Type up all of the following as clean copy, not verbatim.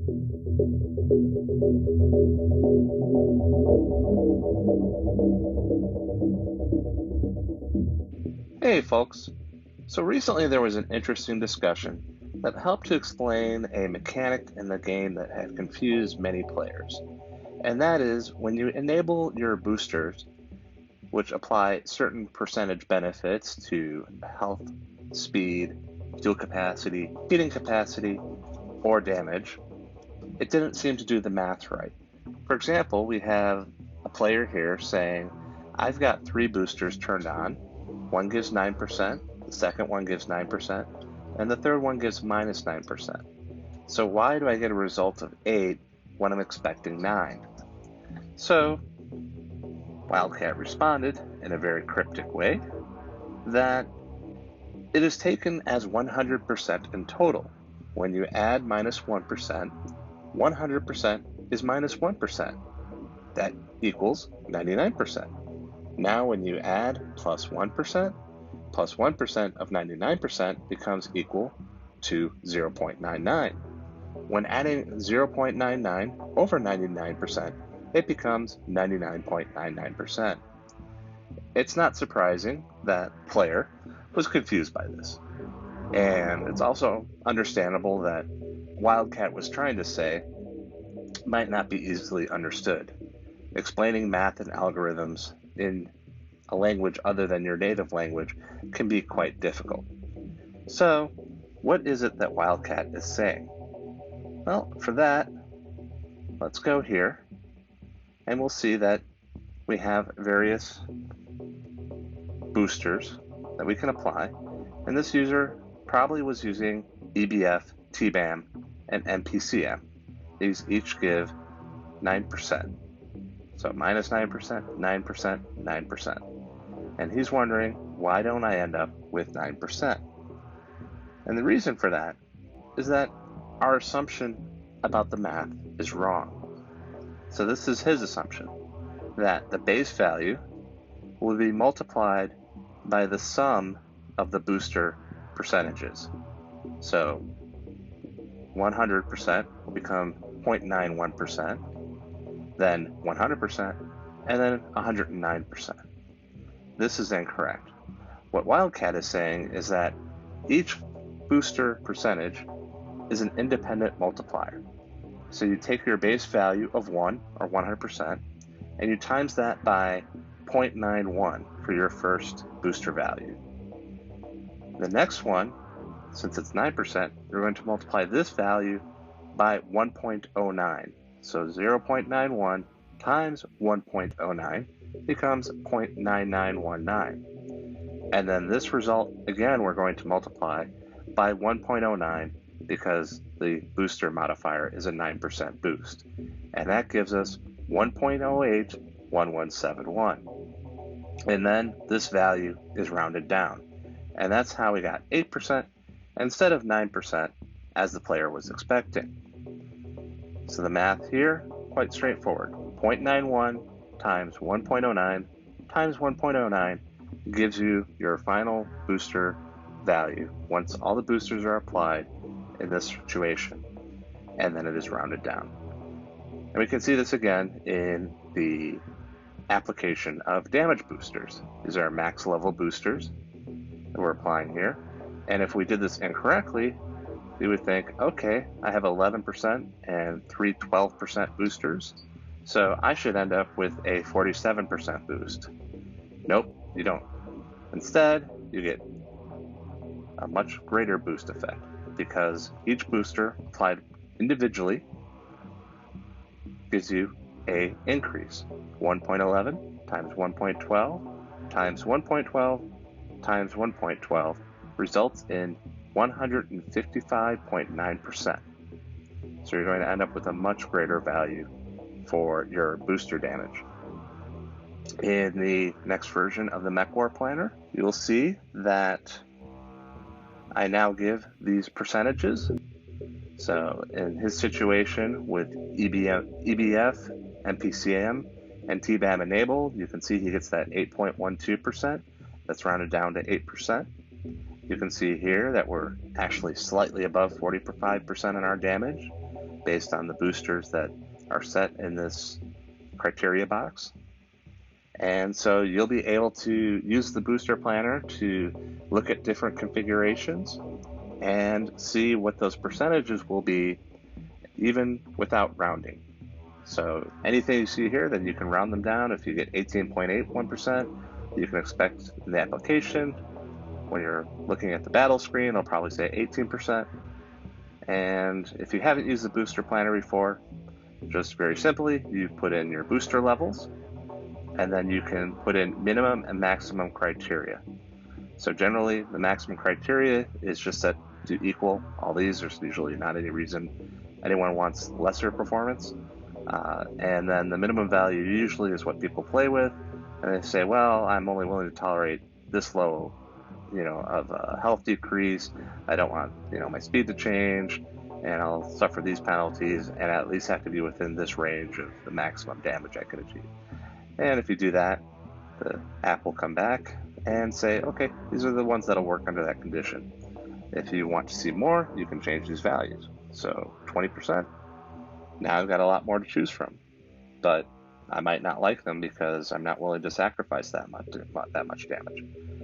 Hey folks, so recently there was an interesting discussion that helped to explain a mechanic in the game that had confused many players. And that is when you enable your boosters, which apply certain percentage benefits to health, speed, fuel capacity, heating capacity, or damage, it didn't seem to do the math right. For example, we have a player here saying, I've got 3 boosters turned on. One gives 9%, the second one gives 9%, and the third one gives minus 9%. So why do I get a result of 8 when I'm expecting 9? So Wildcat responded in a very cryptic way that it is taken as 100% in total. When you add minus 1%, 100% is minus 1%. That equals 99%. Now when you add plus 1%, plus 1% of 99% becomes equal to 0.99. When adding 0.99 over 99%, it becomes 99.99%. It's not surprising that player was confused by this. And it's also understandable that Wildcat was trying to say might not be easily understood. Explaining math and algorithms in a language other than your native language can be quite difficult. So, what is it that Wildcat is saying? Well, for that, let's go here, and we'll see that we have various boosters that we can apply, and this user probably was using EBF, TBAM, and MPCM. These each give 9%. So minus 9%, 9%, 9%. And he's wondering, why don't I end up with 9%? And the reason for that is that our assumption about the math is wrong. So this is his assumption, that the base value will be multiplied by the sum of the booster percentages. So 100% will become 0.91%, then 100%, and then 109%. This is incorrect. What Wildcat is saying is that each booster percentage is an independent multiplier. So you take your base value of 1, or 100%, and you times that by 0.91 for your first booster value. The next one, since it's 9%, you're going to multiply this value by 1.09. So 0.91 times 1.09 becomes 0.9919. And then this result, again, we're going to multiply by 1.09 because the booster modifier is a 9% boost. And that gives us 1.081171. And then this value is rounded down. And that's how we got 8% instead of 9% as the player was expecting. So the math here, quite straightforward. 0.91 times 1.09 times 1.09 gives you your final booster value once all the boosters are applied in this situation, and then it is rounded down. And we can see this again in the application of damage boosters. These are max level boosters that we're applying here. And if we did this incorrectly, we would think, okay, I have 11% and 3 12% boosters, so I should end up with a 47% boost. Nope, you don't. Instead, you get a much greater boost effect because each booster applied individually gives you a increase. 1.11 times 1.12 times 1.12 times 1.12 results in 155.9%. So you're going to end up with a much greater value for your booster damage. In the next version of the Mech War Planner, you'll see that I now give these percentages. So in his situation with EBF, MPCM, and TBAM enabled, you can see he gets that 8.12%. That's rounded down to 8%. You can see here that we're actually slightly above 45% in our damage, based on the boosters that are set in this criteria box. And so you'll be able to use the booster planner to look at different configurations and see what those percentages will be even without rounding. So anything you see here, then you can round them down. If you get 18.81%, you can expect in the application, when you're looking at the battle screen, it'll probably say 18%. And if you haven't used the booster planner before, just very simply, you put in your booster levels, and then you can put in minimum and maximum criteria. So generally, the maximum criteria is just set to equal all these. There's usually not any reason anyone wants lesser performance. And then the minimum value usually is what people play with, and they say, well, I'm only willing to tolerate this low, of a health decrease. I don't want, my speed to change, and I'll suffer these penalties, and I at least have to be within this range of the maximum damage I can achieve. And if you do that, the app will come back and say, okay, these are the ones that'll work under that condition. If you want to see more, you can change these values. So 20%, now I've got a lot more to choose from. But I might not like them because I'm not willing to sacrifice that much damage.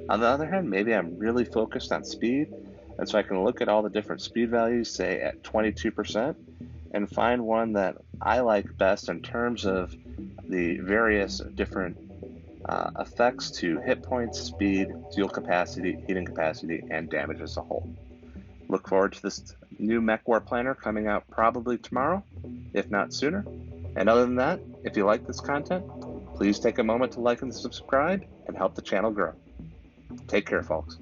On the other hand, maybe I'm really focused on speed, and so I can look at all the different speed values, say at 22%, and find one that I like best in terms of the various different effects to hit points, speed, fuel capacity, heating capacity, and damage as a whole. Look forward to this new Mech War planner coming out probably tomorrow, if not sooner. And other than that, if you like this content, please take a moment to like and subscribe and help the channel grow. Take care, folks.